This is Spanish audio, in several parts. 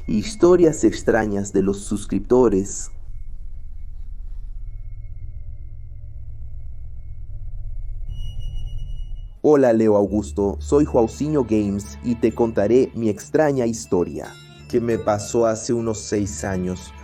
Historias extrañas de los suscriptores. Hola Leo Augusto, soy Joaucinho Games y te contaré mi extraña historia, que me pasó hace unos 6 años.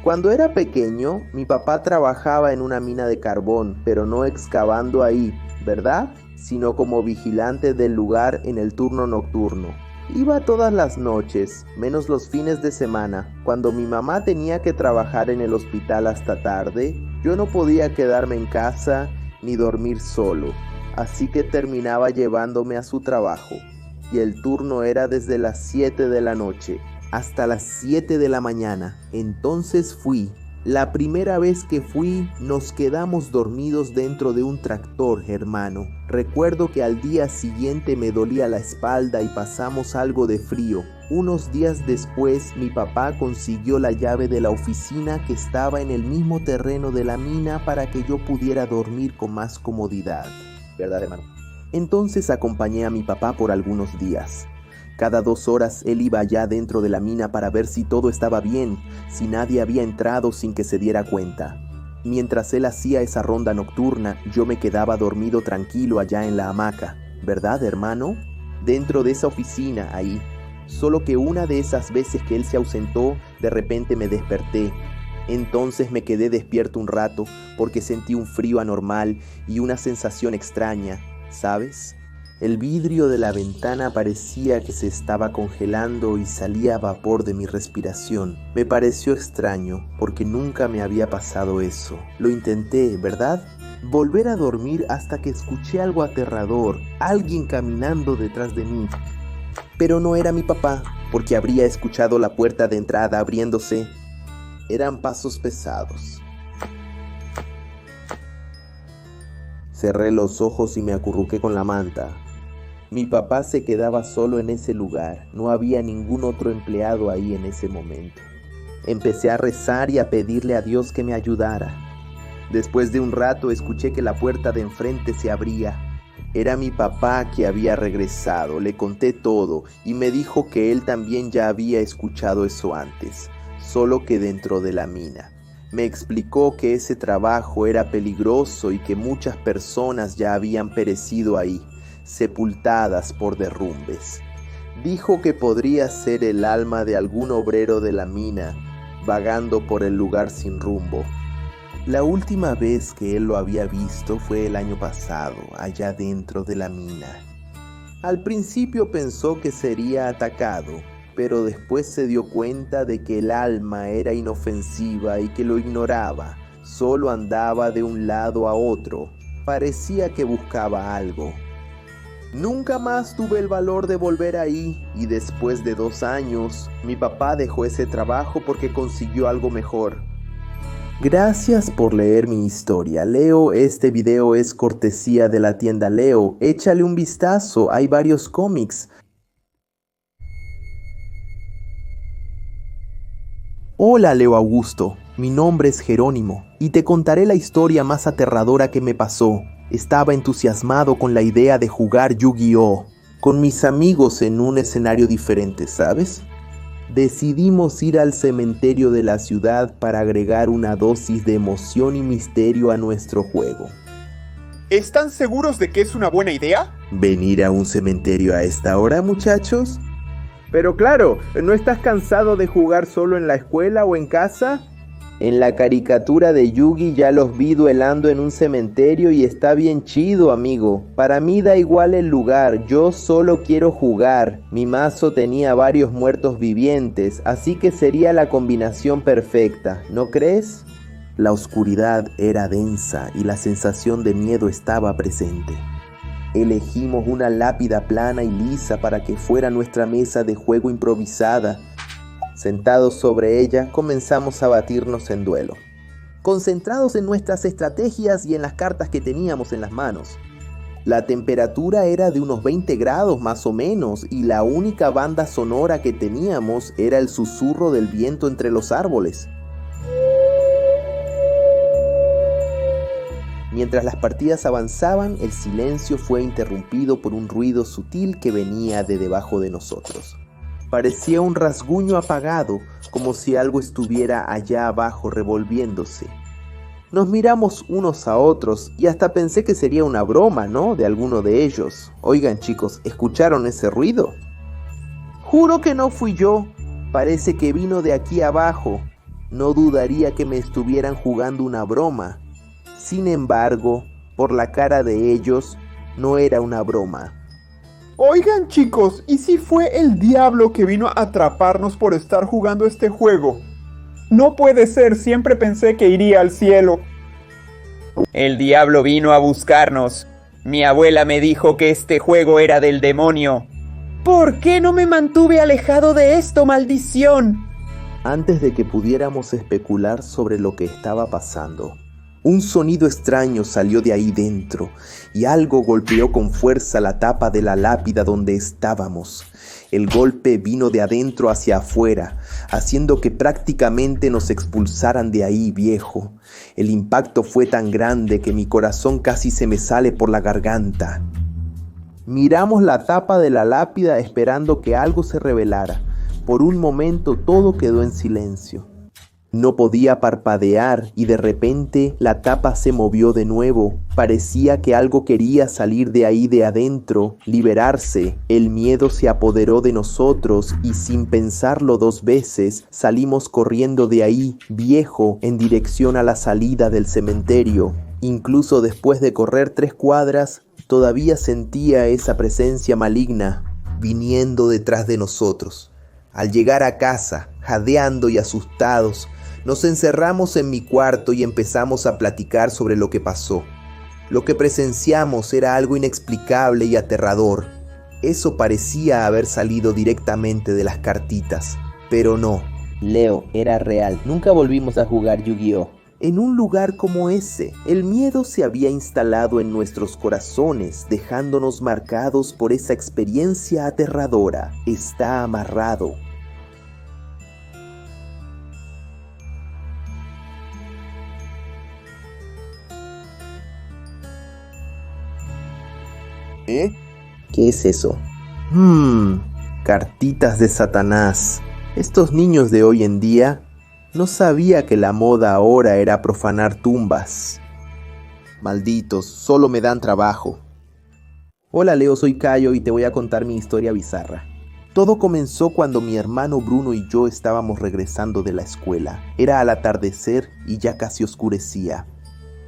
Cuando era pequeño, mi papá trabajaba en una mina de carbón, pero no excavando ahí, ¿verdad? Sino como vigilante del lugar en el turno nocturno. Iba todas las noches, menos los fines de semana. Cuando mi mamá tenía que trabajar en el hospital hasta tarde, yo no podía quedarme en casa ni dormir solo, así que terminaba llevándome a su trabajo. Y el turno era desde las 7 de la noche hasta las 7 de la mañana. Entonces fui. La primera vez que fui, nos quedamos dormidos dentro de un tractor, hermano. Recuerdo que al día siguiente me dolía la espalda y pasamos algo de frío. Unos días después, mi papá consiguió la llave de la oficina que estaba en el mismo terreno de la mina para que yo pudiera dormir con más comodidad. ¿Verdad, hermano? Entonces acompañé a mi papá por algunos días. Cada 2 horas él iba allá dentro de la mina para ver si todo estaba bien, si nadie había entrado sin que se diera cuenta. Mientras él hacía esa ronda nocturna, yo me quedaba dormido tranquilo allá en la hamaca. ¿Verdad, hermano? Dentro de esa oficina, ahí. Solo que una de esas veces que él se ausentó, de repente me desperté. Entonces me quedé despierto un rato porque sentí un frío anormal y una sensación extraña, ¿sabes? El vidrio de la ventana parecía que se estaba congelando y salía vapor de mi respiración. Me pareció extraño porque nunca me había pasado eso. Lo intenté, ¿verdad? Volver a dormir hasta que escuché algo aterrador, alguien caminando detrás de mí. Pero no era mi papá, porque habría escuchado la puerta de entrada abriéndose. Eran pasos pesados. Cerré los ojos y me acurruqué con la manta. Mi papá se quedaba solo en ese lugar, no había ningún otro empleado ahí en ese momento. Empecé a rezar y a pedirle a Dios que me ayudara. Después de un rato escuché que la puerta de enfrente se abría. Era mi papá que había regresado, le conté todo y me dijo que él también ya había escuchado eso antes, solo que dentro de la mina. Me explicó que ese trabajo era peligroso y que muchas personas ya habían perecido ahí, sepultadas por derrumbes. Dijo que podría ser el alma de algún obrero de la mina, vagando por el lugar sin rumbo. La última vez que él lo había visto fue el año pasado, allá dentro de la mina. Al principio pensó que sería atacado, pero después se dio cuenta de que el alma era inofensiva y que lo ignoraba. Solo andaba de un lado a otro. Parecía que buscaba algo. Nunca más tuve el valor de volver ahí y después de 2 años, mi papá dejó ese trabajo porque consiguió algo mejor. Gracias por leer mi historia, Leo. Este video es cortesía de la tienda Leo. Échale un vistazo, hay varios cómics. Hola Leo Augusto, mi nombre es Jerónimo y te contaré la historia más aterradora que me pasó. Estaba entusiasmado con la idea de jugar Yu-Gi-Oh! Con mis amigos en un escenario diferente, ¿sabes? Decidimos ir al cementerio de la ciudad para agregar una dosis de emoción y misterio a nuestro juego. ¿Están seguros de que es una buena idea? ¿Venir a un cementerio a esta hora, muchachos? Pero claro, ¿no estás cansado de jugar solo en la escuela o en casa? En la caricatura de Yugi ya los vi duelando en un cementerio y está bien chido, amigo. Para mí da igual el lugar, yo solo quiero jugar. Mi mazo tenía varios muertos vivientes, así que sería la combinación perfecta, ¿no crees? La oscuridad era densa y la sensación de miedo estaba presente. Elegimos una lápida plana y lisa para que fuera nuestra mesa de juego improvisada. Sentados sobre ella, comenzamos a batirnos en duelo, concentrados en nuestras estrategias y en las cartas que teníamos en las manos. La temperatura era de unos 20 grados más o menos y la única banda sonora que teníamos era el susurro del viento entre los árboles. Mientras las partidas avanzaban, el silencio fue interrumpido por un ruido sutil que venía de debajo de nosotros. Parecía un rasguño apagado, como si algo estuviera allá abajo revolviéndose. Nos miramos unos a otros y hasta pensé que sería una broma, ¿no? De alguno de ellos. Oigan, chicos, ¿escucharon ese ruido? Juro que no fui yo. Parece que vino de aquí abajo. No dudaría que me estuvieran jugando una broma. Sin embargo, por la cara de ellos, no era una broma. Oigan, chicos, ¿y si fue el diablo que vino a atraparnos por estar jugando este juego? No puede ser, siempre pensé que iría al cielo. El diablo vino a buscarnos. Mi abuela me dijo que este juego era del demonio. ¿Por qué no me mantuve alejado de esto, maldición? Antes de que pudiéramos especular sobre lo que estaba pasando, un sonido extraño salió de ahí dentro y algo golpeó con fuerza la tapa de la lápida donde estábamos. El golpe vino de adentro hacia afuera, haciendo que prácticamente nos expulsaran de ahí, viejo. El impacto fue tan grande que mi corazón casi se me sale por la garganta. Miramos la tapa de la lápida esperando que algo se revelara. Por un momento todo quedó en silencio. No podía parpadear y de repente la tapa se movió de nuevo. Parecía que algo quería salir de ahí de adentro, liberarse. El miedo se apoderó de nosotros y sin pensarlo dos veces salimos corriendo de ahí, viejo, en dirección a la salida del cementerio. Incluso después de correr 3 cuadras, todavía sentía esa presencia maligna viniendo detrás de nosotros. Al llegar a casa, jadeando y asustados, nos encerramos en mi cuarto y empezamos a platicar sobre lo que pasó. Lo que presenciamos era algo inexplicable y aterrador. Eso parecía haber salido directamente de las cartitas, pero no. Leo, era real. Nunca volvimos a jugar Yu-Gi-Oh! En un lugar como ese, el miedo se había instalado en nuestros corazones, dejándonos marcados por esa experiencia aterradora. Está amarrado. ¿Eh? ¿Qué es eso? Cartitas de Satanás. Estos niños de hoy en día no sabía que la moda ahora era profanar tumbas. Malditos, solo me dan trabajo. Hola Leo, soy Cayo y te voy a contar mi historia bizarra. Todo comenzó cuando mi hermano Bruno y yo estábamos regresando de la escuela. Era al atardecer y ya casi oscurecía.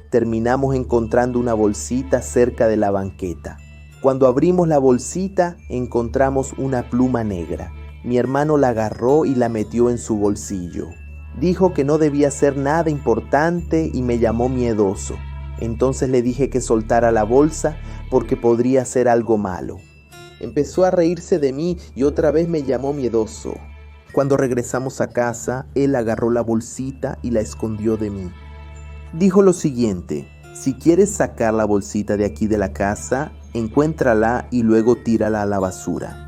Terminamos encontrando una bolsita cerca de la banqueta. Cuando abrimos la bolsita, encontramos una pluma negra. Mi hermano la agarró y la metió en su bolsillo. Dijo que no debía ser nada importante y me llamó miedoso. Entonces le dije que soltara la bolsa porque podría ser algo malo. Empezó a reírse de mí y otra vez me llamó miedoso. Cuando regresamos a casa, él agarró la bolsita y la escondió de mí. Dijo lo siguiente: si quieres sacar la bolsita de aquí de la casa, encuéntrala y luego tírala a la basura.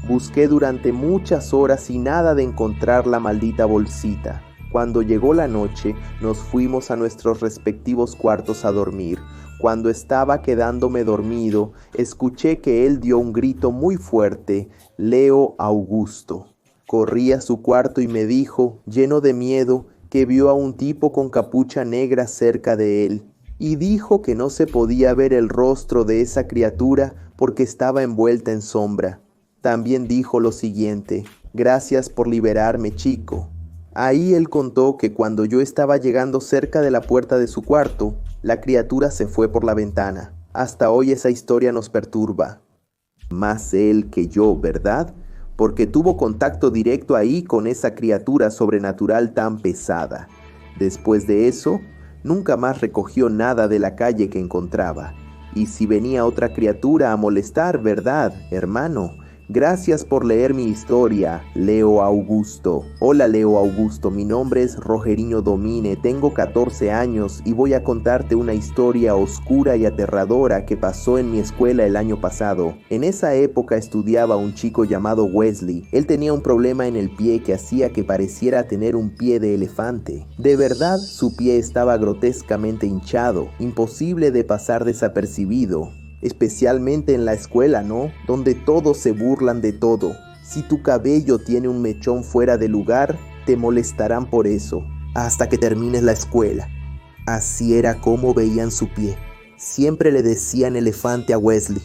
Busqué durante muchas horas y nada de encontrar la maldita bolsita. Cuando llegó la noche, nos fuimos a nuestros respectivos cuartos a dormir. Cuando estaba quedándome dormido, escuché que él dio un grito muy fuerte: Leo Augusto. Corrí a su cuarto y me dijo, lleno de miedo, que vio a un tipo con capucha negra cerca de él. Y dijo que no se podía ver el rostro de esa criatura porque estaba envuelta en sombra. También dijo lo siguiente: gracias por liberarme, chico. Ahí él contó que cuando yo estaba llegando cerca de la puerta de su cuarto, la criatura se fue por la ventana. Hasta hoy esa historia nos perturba. Más él que yo, ¿verdad? Porque tuvo contacto directo ahí con esa criatura sobrenatural tan pesada. Después de eso, nunca más recogió nada de la calle que encontraba. Y si venía otra criatura a molestar, ¿verdad, hermano? Gracias por leer mi historia, Leo Augusto. Hola Leo Augusto, mi nombre es Rogerinho Domine, tengo 14 años y voy a contarte una historia oscura y aterradora que pasó en mi escuela el año pasado. En esa época estudiaba un chico llamado Wesley. Él tenía un problema en el pie que hacía que pareciera tener un pie de elefante. De verdad, su pie estaba grotescamente hinchado, imposible de pasar desapercibido. Especialmente en la escuela, ¿no? Donde todos se burlan de todo. Si tu cabello tiene un mechón fuera de lugar, te molestarán por eso, hasta que termines la escuela. Así era como veían su pie. Siempre le decían elefante a Wesley.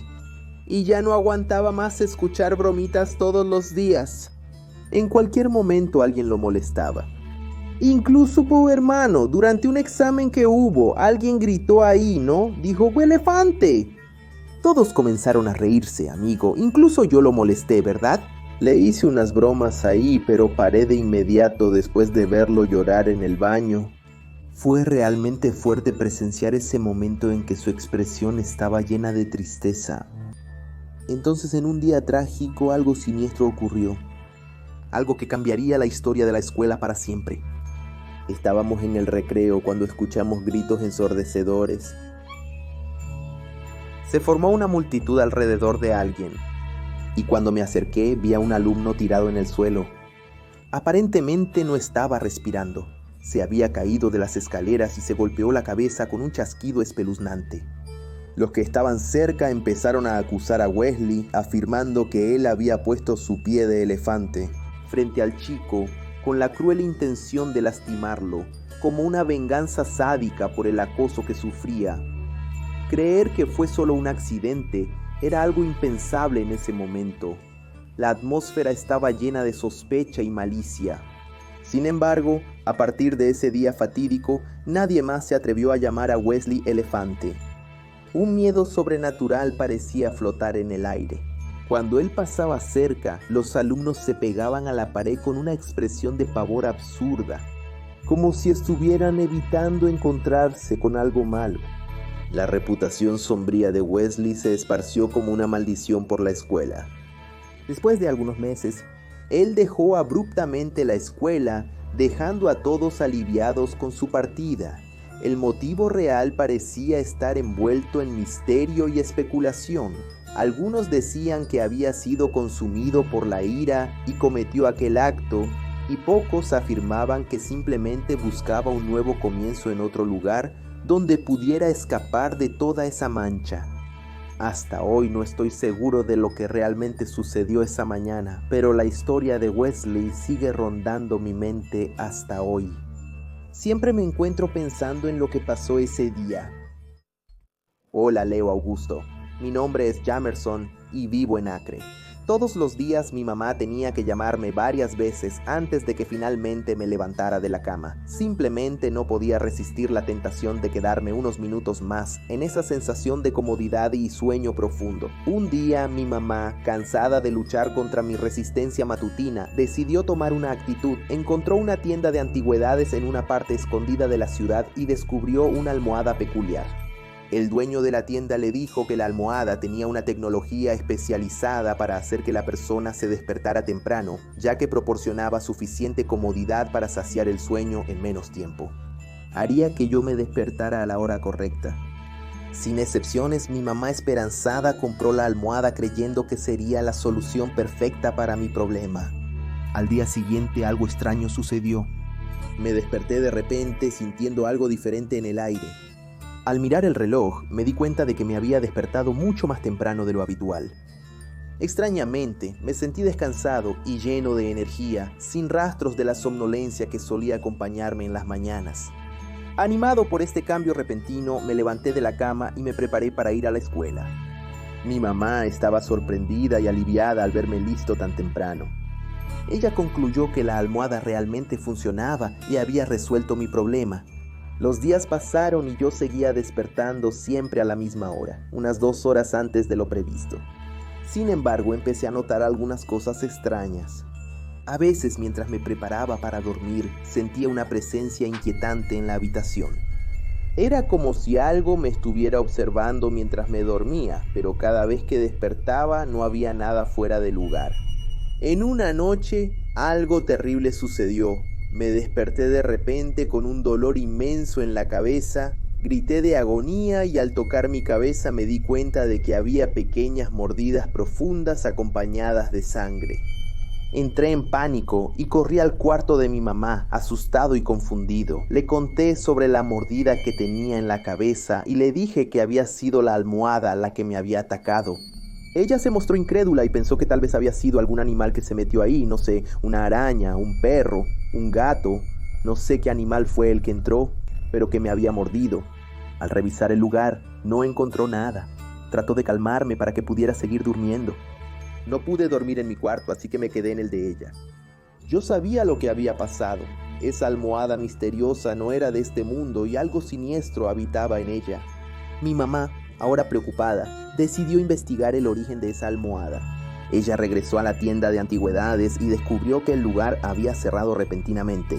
Y ya no aguantaba más escuchar bromitas todos los días. En cualquier momento alguien lo molestaba. Incluso tu hermano, durante un examen que hubo, alguien gritó ahí, ¿no? Dijo, elefante. Todos comenzaron a reírse, amigo. Incluso yo lo molesté, ¿verdad? Le hice unas bromas ahí, pero paré de inmediato después de verlo llorar en el baño. Fue realmente fuerte presenciar ese momento en que su expresión estaba llena de tristeza. Entonces, en un día trágico, algo siniestro ocurrió. Algo que cambiaría la historia de la escuela para siempre. Estábamos en el recreo cuando escuchamos gritos ensordecedores. Se formó una multitud alrededor de alguien, y cuando me acerqué vi a un alumno tirado en el suelo. Aparentemente no estaba respirando. Se había caído de las escaleras y se golpeó la cabeza con un chasquido espeluznante. Los que estaban cerca empezaron a acusar a Wesley, afirmando que él había puesto su pie de elefante frente al chico con la cruel intención de lastimarlo, como una venganza sádica por el acoso que sufría. Creer que fue solo un accidente era algo impensable en ese momento. La atmósfera estaba llena de sospecha y malicia. Sin embargo, a partir de ese día fatídico, nadie más se atrevió a llamar a Wesley elefante. Un miedo sobrenatural parecía flotar en el aire. Cuando él pasaba cerca, los alumnos se pegaban a la pared con una expresión de pavor absurda, como si estuvieran evitando encontrarse con algo malo. La reputación sombría de Wesley se esparció como una maldición por la escuela. Después de algunos meses, él dejó abruptamente la escuela, dejando a todos aliviados con su partida. El motivo real parecía estar envuelto en misterio y especulación. Algunos decían que había sido consumido por la ira y cometió aquel acto, y pocos afirmaban que simplemente buscaba un nuevo comienzo en otro lugar donde pudiera escapar de toda esa mancha. Hasta hoy no estoy seguro de lo que realmente sucedió esa mañana, pero la historia de Wesley sigue rondando mi mente hasta hoy. Siempre me encuentro pensando en lo que pasó ese día. Hola, Leo Augusto. Mi nombre es Jamerson y vivo en Acre. Todos los días mi mamá tenía que llamarme varias veces antes de que finalmente me levantara de la cama. Simplemente no podía resistir la tentación de quedarme unos minutos más en esa sensación de comodidad y sueño profundo. Un día mi mamá, cansada de luchar contra mi resistencia matutina, decidió tomar una actitud. Encontró una tienda de antigüedades en una parte escondida de la ciudad y descubrió una almohada peculiar. El dueño de la tienda le dijo que la almohada tenía una tecnología especializada para hacer que la persona se despertara temprano, ya que proporcionaba suficiente comodidad para saciar el sueño en menos tiempo. Haría que yo me despertara a la hora correcta. Sin excepciones, mi mamá esperanzada compró la almohada creyendo que sería la solución perfecta para mi problema. Al día siguiente algo extraño sucedió. Me desperté de repente sintiendo algo diferente en el aire. Al mirar el reloj, me di cuenta de que me había despertado mucho más temprano de lo habitual. Extrañamente, me sentí descansado y lleno de energía, sin rastros de la somnolencia que solía acompañarme en las mañanas. Animado por este cambio repentino, me levanté de la cama y me preparé para ir a la escuela. Mi mamá estaba sorprendida y aliviada al verme listo tan temprano. Ella concluyó que la almohada realmente funcionaba y había resuelto mi problema. Los días pasaron y yo seguía despertando siempre a la misma hora, unas 2 horas antes de lo previsto. Sin embargo, empecé a notar algunas cosas extrañas. A veces, mientras me preparaba para dormir, sentía una presencia inquietante en la habitación. Era como si algo me estuviera observando mientras me dormía, pero cada vez que despertaba no había nada fuera de lugar. En una noche, algo terrible sucedió. Me desperté de repente con un dolor inmenso en la cabeza, grité de agonía y al tocar mi cabeza me di cuenta de que había pequeñas mordidas profundas acompañadas de sangre. Entré en pánico y corrí al cuarto de mi mamá, asustado y confundido. Le conté sobre la mordida que tenía en la cabeza y le dije que había sido la almohada la que me había atacado. Ella se mostró incrédula y pensó que tal vez había sido algún animal que se metió ahí, no sé, una araña, un perro, un gato. No sé qué animal fue el que entró, pero que me había mordido. Al revisar el lugar, no encontró nada. Trató de calmarme para que pudiera seguir durmiendo. No pude dormir en mi cuarto, así que me quedé en el de ella. Yo sabía lo que había pasado. Esa almohada misteriosa no era de este mundo y algo siniestro habitaba en ella. Mi mamá, ahora preocupada, decidió investigar el origen de esa almohada. Ella regresó a la tienda de antigüedades y descubrió que el lugar había cerrado repentinamente.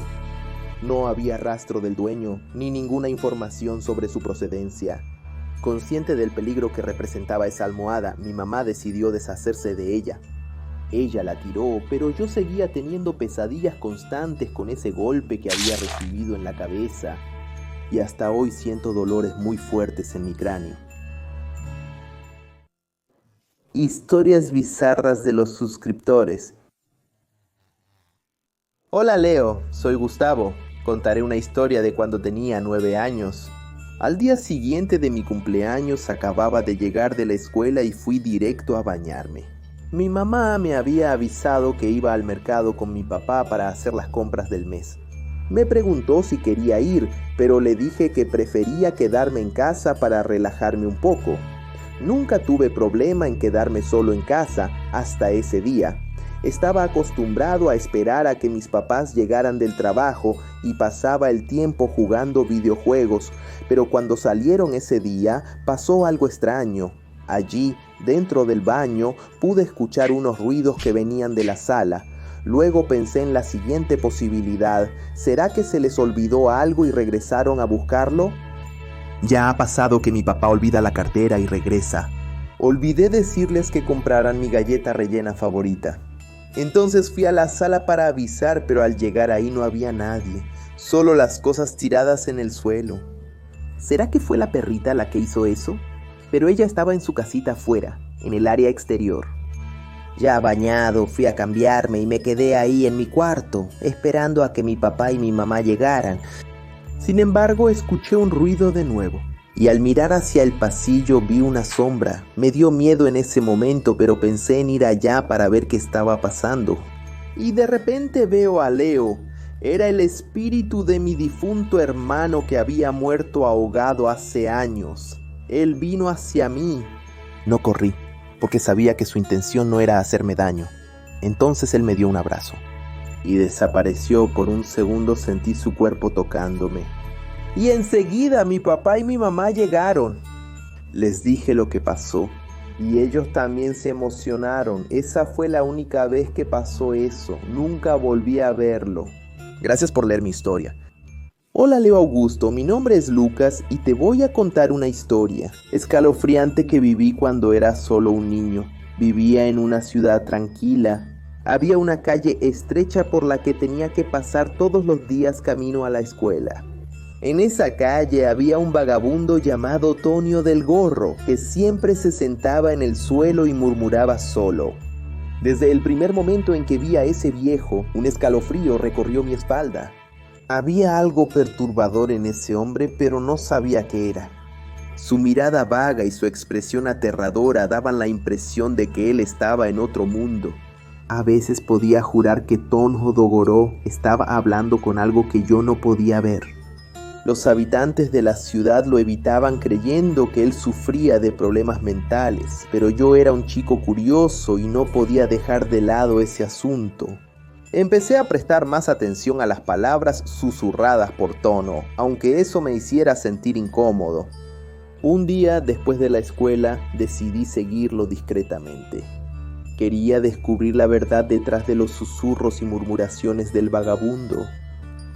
No había rastro del dueño, ni ninguna información sobre su procedencia. Consciente del peligro que representaba esa almohada, mi mamá decidió deshacerse de ella. Ella la tiró, pero yo seguía teniendo pesadillas constantes con ese golpe que había recibido en la cabeza, y hasta hoy siento dolores muy fuertes en mi cráneo. Historias bizarras de los suscriptores. Hola Leo, soy Gustavo. Contaré una historia de cuando tenía 9 años. Al día siguiente de mi cumpleaños acababa de llegar de la escuela y fui directo a bañarme. Mi mamá me había avisado que iba al mercado con mi papá para hacer las compras del mes. Me preguntó si quería ir, pero le dije que prefería quedarme en casa para relajarme un poco. Nunca tuve problema en quedarme solo en casa hasta ese día. Estaba acostumbrado a esperar a que mis papás llegaran del trabajo y pasaba el tiempo jugando videojuegos, pero cuando salieron ese día pasó algo extraño. Allí, dentro del baño, pude escuchar unos ruidos que venían de la sala. Luego pensé en la siguiente posibilidad: ¿será que se les olvidó algo y regresaron a buscarlo? Ya ha pasado que mi papá olvida la cartera y regresa. Olvidé decirles que compraran mi galleta rellena favorita. Entonces fui a la sala para avisar, pero al llegar ahí no había nadie, solo las cosas tiradas en el suelo. ¿Será que fue la perrita la que hizo eso? Pero ella estaba en su casita afuera, en el área exterior. Ya bañado, fui a cambiarme y me quedé ahí en mi cuarto, esperando a que mi papá y mi mamá llegaran. Sin embargo, escuché un ruido de nuevo. Y al mirar hacia el pasillo vi una sombra. Me dio miedo en ese momento, pero pensé en ir allá para ver qué estaba pasando. Y de repente veo a Leo. Era el espíritu de mi difunto hermano que había muerto ahogado hace años. Él vino hacia mí. No corrí, porque sabía que su intención no era hacerme daño. Entonces él me dio un abrazo. Y desapareció. Por un segundo sentí su cuerpo tocándome. Y enseguida mi papá y mi mamá llegaron. Les dije lo que pasó y ellos también se emocionaron. Esa fue la única vez que pasó eso. Nunca volví a verlo. Gracias por leer mi historia. Hola Leo Augusto, mi nombre es Lucas y te voy a contar una historia escalofriante que viví cuando era solo un niño. Vivía en una ciudad tranquila. Había una calle estrecha por la que tenía que pasar todos los días camino a la escuela. En esa calle había un vagabundo llamado Tonio del Gorro, que siempre se sentaba en el suelo y murmuraba solo. Desde el primer momento en que vi a ese viejo, un escalofrío recorrió mi espalda. Había algo perturbador en ese hombre, pero no sabía qué era. Su mirada vaga y su expresión aterradora daban la impresión de que él estaba en otro mundo. A veces podía jurar que Tonio del Gorro estaba hablando con algo que yo no podía ver. Los habitantes de la ciudad lo evitaban creyendo que él sufría de problemas mentales, pero yo era un chico curioso y no podía dejar de lado ese asunto. Empecé a prestar más atención a las palabras susurradas por Tonio, aunque eso me hiciera sentir incómodo. Un día, después de la escuela, decidí seguirlo discretamente. Quería descubrir la verdad detrás de los susurros y murmuraciones del vagabundo.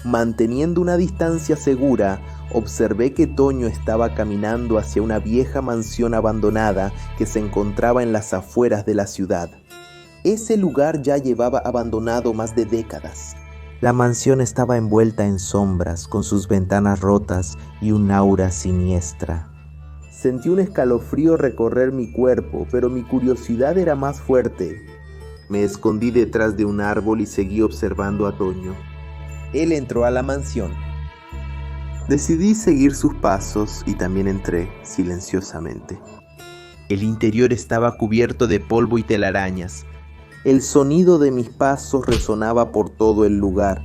Manteniendo una distancia segura, observé que Tonio estaba caminando hacia una vieja mansión abandonada que se encontraba en las afueras de la ciudad. Ese lugar ya llevaba abandonado más de décadas. La mansión estaba envuelta en sombras, con sus ventanas rotas y un aura siniestra. Sentí un escalofrío recorrer mi cuerpo, pero mi curiosidad era más fuerte. Me escondí detrás de un árbol y seguí observando a Toño. Él entró a la mansión. Decidí seguir sus pasos y también entré silenciosamente. El interior estaba cubierto de polvo y telarañas. El sonido de mis pasos resonaba por todo el lugar.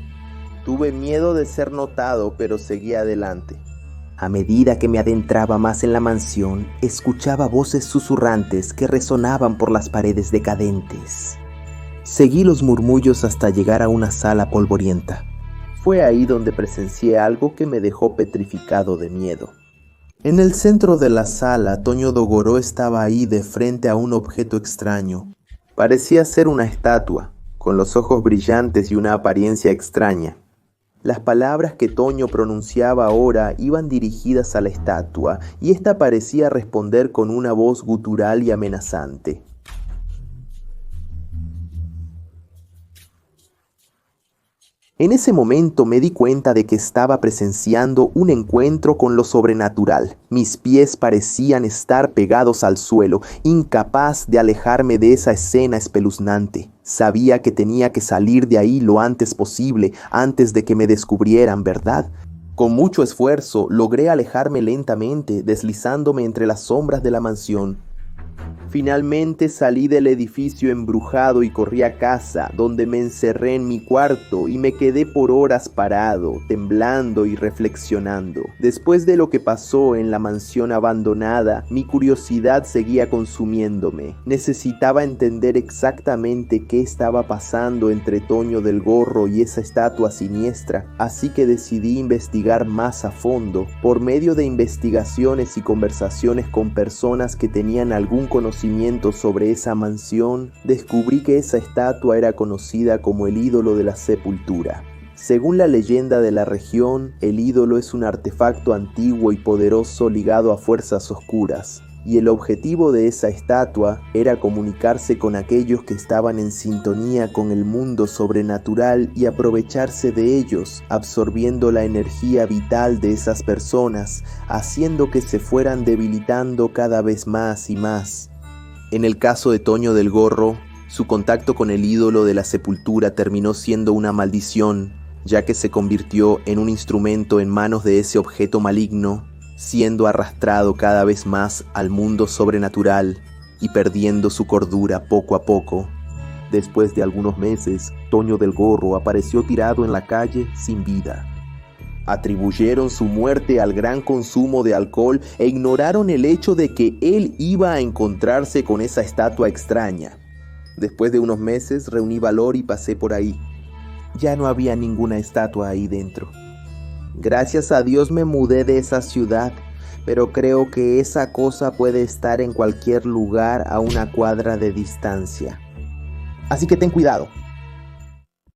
Tuve miedo de ser notado, pero seguí adelante. A medida que me adentraba más en la mansión, escuchaba voces susurrantes que resonaban por las paredes decadentes. Seguí los murmullos hasta llegar a una sala polvorienta. Fue ahí donde presencié algo que me dejó petrificado de miedo. En el centro de la sala, Toño Dogoró estaba ahí de frente a un objeto extraño. Parecía ser una estatua, con los ojos brillantes y una apariencia extraña. Las palabras que Toño pronunciaba ahora iban dirigidas a la estatua, y ésta parecía responder con una voz gutural y amenazante. En ese momento me di cuenta de que estaba presenciando un encuentro con lo sobrenatural. Mis pies parecían estar pegados al suelo, incapaz de alejarme de esa escena espeluznante. Sabía que tenía que salir de ahí lo antes posible, antes de que me descubrieran, ¿verdad? Con mucho esfuerzo logré alejarme lentamente, deslizándome entre las sombras de la mansión. Finalmente salí del edificio embrujado y corrí a casa, donde me encerré en mi cuarto y me quedé por horas parado, temblando y reflexionando. Después de lo que pasó en la mansión abandonada, mi curiosidad seguía consumiéndome. Necesitaba entender exactamente qué estaba pasando entre Toño del Gorro y esa estatua siniestra, así que decidí investigar más a fondo, por medio de investigaciones y conversaciones con personas que tenían algún conocimiento sobre esa mansión. Descubrí que esa estatua era conocida como el ídolo de la sepultura. Según la leyenda de la región, el ídolo es un artefacto antiguo y poderoso ligado a fuerzas oscuras, y el objetivo de esa estatua era comunicarse con aquellos que estaban en sintonía con el mundo sobrenatural y aprovecharse de ellos, absorbiendo la energía vital de esas personas, haciendo que se fueran debilitando cada vez más y más. En el caso de Toño del Gorro, su contacto con el ídolo de la sepultura terminó siendo una maldición, ya que se convirtió en un instrumento en manos de ese objeto maligno, siendo arrastrado cada vez más al mundo sobrenatural y perdiendo su cordura poco a poco. Después de algunos meses, Toño del Gorro apareció tirado en la calle sin vida. Atribuyeron su muerte al gran consumo de alcohol e ignoraron el hecho de que él iba a encontrarse con esa estatua extraña. Después de unos meses reuní valor y pasé por ahí. Ya no había ninguna estatua ahí dentro. Gracias a Dios me mudé de esa ciudad, pero creo que esa cosa puede estar en cualquier lugar a una cuadra de distancia. Así que ten cuidado.